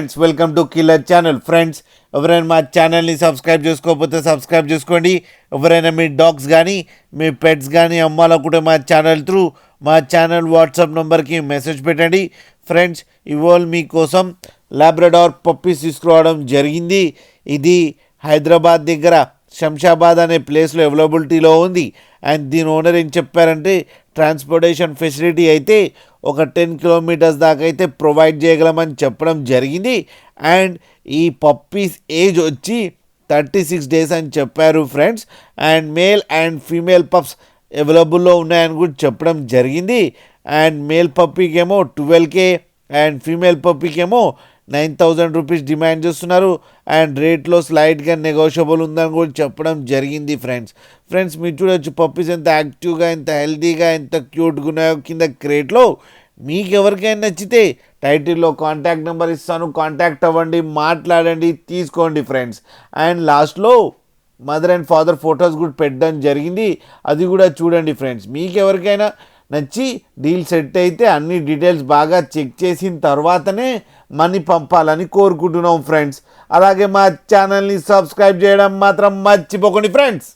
Friends welcome to killer channel. Friends ఎవరైనా మా ఛానల్ని సబ్స్క్రైబ్ చేసుకోకపోతే సబ్స్క్రైబ్ చేసుకోండి. ఎవరైనా మీ డాగ్స్ కానీ మీ పెట్స్ కానీ అమ్మాలనుకుంటే మా ఛానల్ వాట్సాప్ నెంబర్కి మెసేజ్ పెట్టండి. ఫ్రెండ్స్ ఇవాళ మీకోసం లాబ్రడార్ పప్పీస్ తీసుకురావడం జరిగింది. ఇది హైదరాబాద్ దగ్గర శంషాబాద్ అనే ప్లేస్లో అవైలబిలిటీలో ఉంది. అండ్ దీని ఓనర్ ఏం చెప్పారంటే ట్రాన్స్పోర్టేషన్ ఫెసిలిటీ అయితే ఒక 10 కిలోమీటర్స్ దాకా అయితే ప్రొవైడ్ చేయగలమని చెప్పడం జరిగింది. అండ్ ఈ పప్పీస్ ఏజ్ వచ్చి 36 డేస్ అని చెప్పారు friends. And male and female pups అవైలబుల్లో ఉన్నాయని కూడా చెప్పడం జరిగింది. అండ్ మేల్ పప్పీకి ఏమో 12K అండ్ ఫీమేల్ పప్పీకి ఏమో 9,000 రూపీస్ డిమాండ్ చేస్తున్నారు. అండ్ రేట్లో స్లైడ్గా నెగోషియబుల్ ఉందని కూడా చెప్పడం జరిగింది ఫ్రెండ్స్ మీరు చూడొచ్చు పప్పీస్ ఎంత యాక్టివ్గా, ఎంత హెల్తీగా, ఎంత క్యూట్గా ఉన్నాయో కింద క్రేట్లో. మీకు ఎవరికైనా నచ్చితే టైటిల్లో కాంటాక్ట్ నెంబర్ ఇస్తాను, కాంటాక్ట్ అవ్వండి, మాట్లాడండి, తీసుకోండి ఫ్రెండ్స్. అండ్ లాస్ట్లో మదర్ అండ్ ఫాదర్ ఫొటోస్ కూడా పెట్టడం జరిగింది, అది కూడా చూడండి ఫ్రెండ్స్. మీకు ఎవరికైనా నచ్చి డీల్ సెట్ అయితే అన్ని డీటెయిల్స్ బాగా చెక్ చేసిన తర్వాతనే మనీ పంపాలని కోరుకుంటున్నాం ఫ్రెండ్స్. అలాగే మా ఛానల్ని సబ్స్క్రైబ్ చేయడం మాత్రం మర్చిపోకండి ఫ్రెండ్స్.